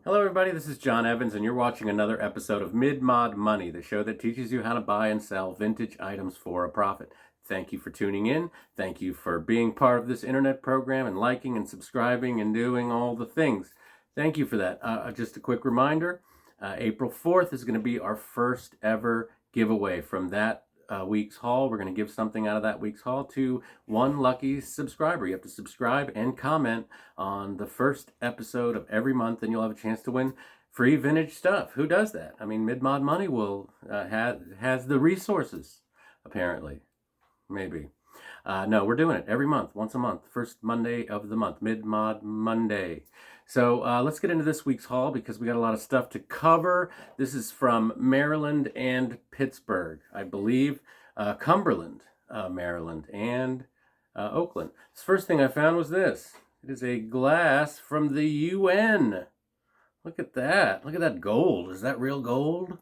Hello everybody, this is John Evans and you're watching another episode of Mid-Mod Money, the show that teaches you how to buy and sell vintage items for a profit. Thank you for tuning in. Thank you for being part of this internet program and liking and subscribing and doing all the things. Thank you for that. Just a quick reminder, April 4th is going to be our first ever giveaway from that week's haul. We're going to give something out of that week's haul to one lucky subscriber. You have to subscribe and comment on the first episode of every month and you'll have a chance to win free vintage stuff. Who does that? I mean, Mid-Mod Money will has the resources, apparently. Maybe. No, we're doing it every month, once a month, first Monday of the month, Mid-Mod Monday. So let's get into this week's haul because we got a lot of stuff to cover. This is from Maryland and Pittsburgh, I believe, Cumberland, Maryland, and Oakland. The first thing I found was this. It is a glass from the UN. Look at that. Look at that gold. Is that real gold?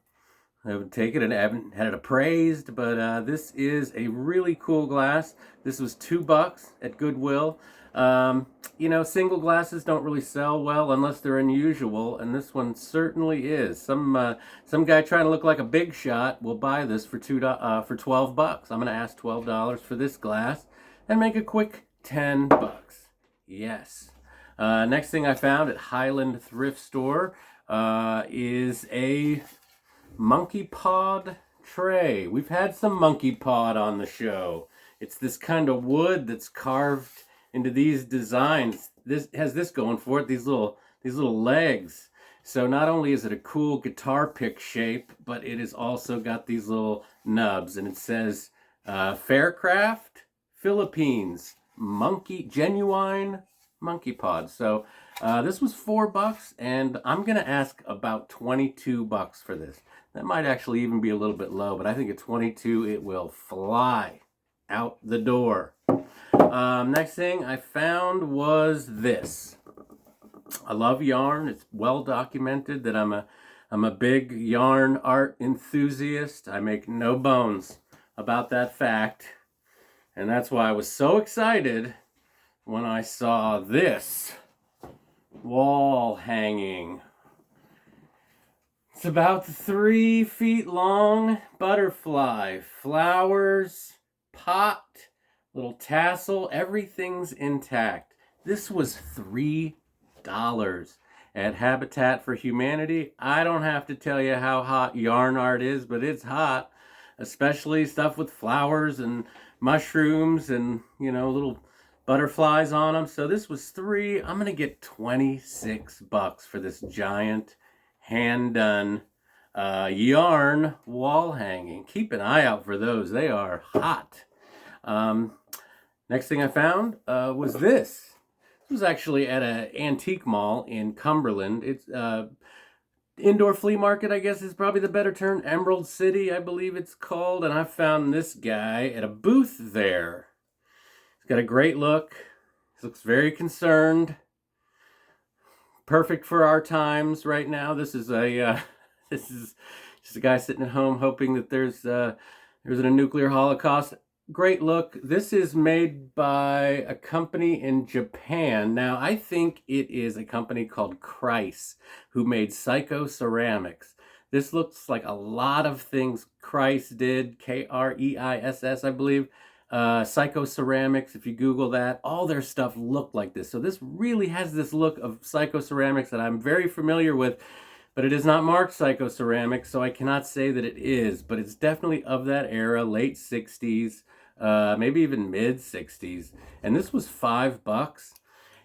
I would take it and I haven't had it appraised, but this is a really cool glass. This was $2 at Goodwill. You know, single glasses don't really sell well unless they're unusual, and this one certainly is. Some guy trying to look like a big shot will buy this for $12. I'm gonna ask $12 for this glass and make a quick $10. Yes. Next thing I found at Highland Thrift Store is a monkey pod tray. We've had some monkey pod on the show. It's this kind of wood that's carved into these designs. This has this going for it, these little legs. So not only is it a cool guitar pick shape, but it has also got these little nubs, and it says Faircraft Philippines genuine monkey pod. So this was $4, and I'm gonna ask about $22 for this. That might actually even be a little bit low, but I think at 22 it will fly out the door. Next thing I found was this. I love yarn. It's well documented that I'm a big yarn art enthusiast. I make no bones about that fact, and that's why I was so excited when I saw this wall hanging. It's about 3 feet long, butterfly, flowers, pot, little tassel, everything's intact. This was $3 at Habitat for Humanity. I don't have to tell you how hot yarn art is, but it's hot, especially stuff with flowers and mushrooms and, you know, little butterflies on them. So this was $3. I'm gonna get $26 for this giant hand-done yarn wall hanging. Keep an eye out for those. They are hot. Next thing I found was this. This was actually at an antique mall in Cumberland. It's indoor flea market, I guess is probably the better term. Emerald City, I believe it's called. And I found this guy at a booth there. He's got a great look. He looks very concerned. Perfect for our times right now. This is just a guy sitting at home hoping that there isn't a nuclear holocaust. Great look. This is made by a company in Japan. Now, I think it is a company called Kreiss, who made Psycho-Ceramics. This looks like a lot of things Kreiss did, Kreiss, I believe. Psycho-Ceramics, if you Google that, all their stuff looked like this. So this really has this look of Psycho-Ceramics that I'm very familiar with, but it is not marked Psycho-Ceramics, so I cannot say that it is, but it's definitely of that era, late 60s, maybe even mid 60s. And this was $5.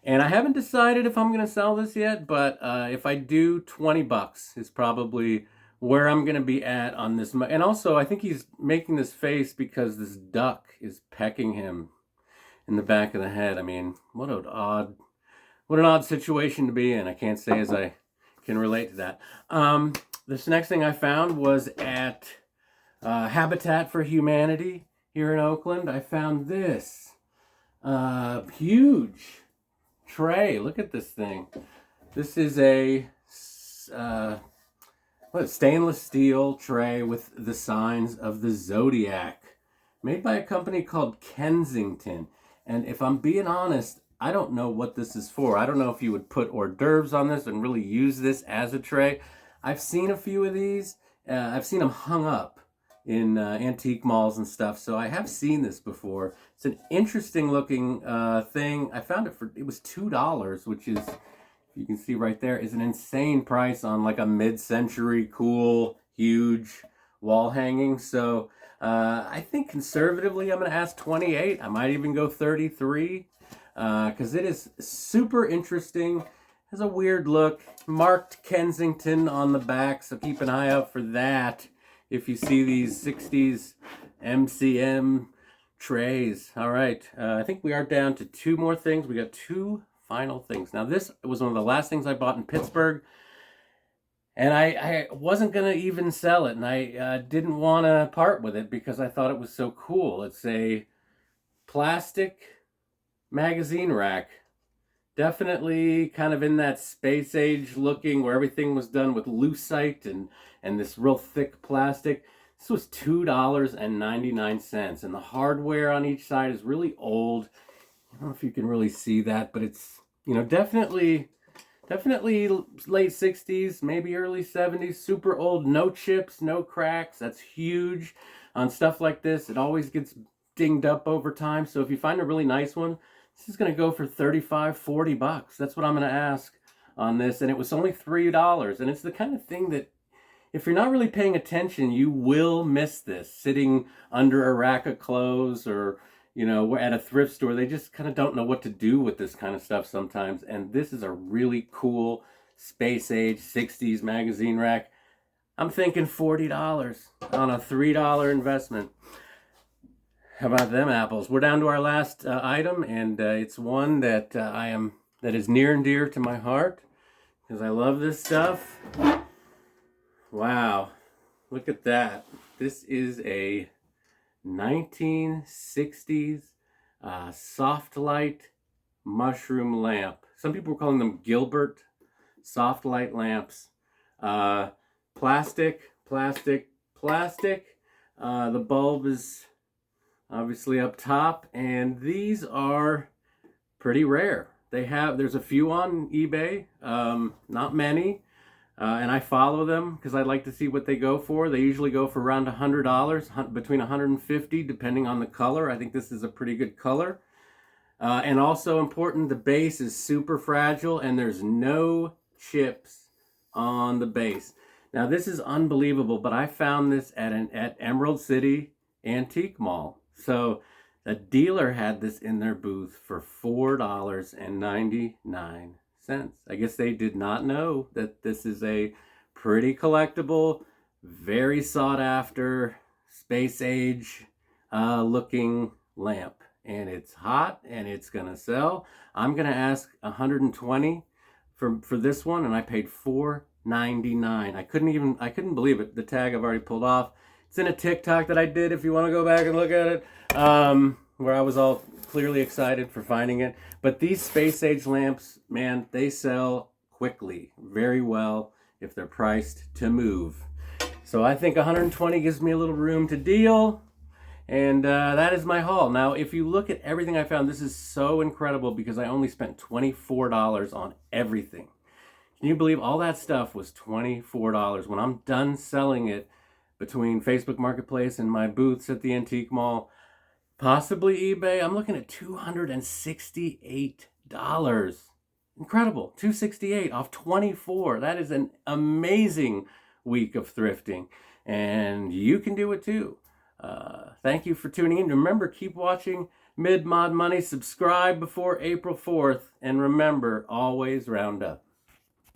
And I haven't decided if I'm going to sell this yet, but if I do, $20 is probably where I'm going to be at on this. And also, I think he's making this face because this duck is pecking him in the back of the head. I mean, what an odd situation to be in. I can't say as I can relate to that. This next thing I found was at Habitat for Humanity here in Oakland. I found this huge tray. Look at this thing. This is a stainless steel tray with the signs of the Zodiac, made by a company called Kensington. And if I'm being honest, I don't know what this is for. I don't know if you would put hors d'oeuvres on this and really use this as a tray. I've seen a few of these. I've seen them hung up in antique malls and stuff, so I have seen this before. It's an interesting looking thing. I found it was $2, which is, you can see right there, is an insane price on like a mid-century cool huge wall hanging. So I think conservatively I'm going to ask 28. I might even go 33 because it is super interesting. Has a weird look, marked Kensington on the back, so keep an eye out for that if you see these 60s MCM trays. All right, I think we are down to two more things. We got two final things. Now this was one of the last things I bought in Pittsburgh, and I wasn't gonna even sell it, and I didn't want to part with it because I thought it was so cool. It's a plastic magazine rack, definitely kind of in that space age looking, where everything was done with lucite and this real thick plastic. This was $2.99, and the hardware on each side is really old. I don't know if you can really see that, but it's, you know, definitely late 60s, maybe early 70s, super old, no chips, no cracks. That's huge on stuff like this. It always gets dinged up over time. So if you find a really nice one, this is going to go for $35-40. That's what I'm going to ask on this. And it was only $3. And it's the kind of thing that if you're not really paying attention, you will miss this sitting under a rack of clothes, or, you know, at a thrift store. They just kind of don't know what to do with this kind of stuff sometimes. And this is a really cool space age 60s magazine rack. I'm thinking $40 on a $3 investment. How about them apples? We're down to our last item, and it's one that that is near and dear to my heart because I love this stuff. Wow, look at that. This is a 1960s Softlite Mushroom Lamp. Some people were calling them Gilbert Softlite lamps. Plastic. The bulb is obviously up top, and these are pretty rare. There's a few on eBay, not many. And I follow them because I like to see what they go for. They usually go for around $100, between $150, depending on the color. I think this is a pretty good color. And also important, the base is super fragile and there's no chips on the base. Now this is unbelievable, but I found this at Emerald City Antique Mall. So a dealer had this in their booth for $4.99. I guess they did not know that this is a pretty collectible, very sought after, space age looking lamp. And it's hot and it's gonna sell. I'm gonna ask $120 for this one, and I paid $4.99. I couldn't believe it. The tag I've already pulled off. It's in a TikTok that I did, if you want to go back and look at it, where I was all clearly excited for finding it. But these space age lamps, man, they sell quickly, very well, if they're priced to move. So I think 120 gives me a little room to deal. And that is my haul. Now, if you look at everything I found, this is so incredible because I only spent $24 on everything. Can you believe all that stuff was $24? When I'm done selling it between Facebook Marketplace and my booths at the Antique Mall, possibly eBay, I'm looking at $268. Incredible. $268 off 24. That is an amazing week of thrifting. And you can do it too. Thank you for tuning in. Remember, keep watching Mid Mod Money. Subscribe before April 4th. And remember, always round up.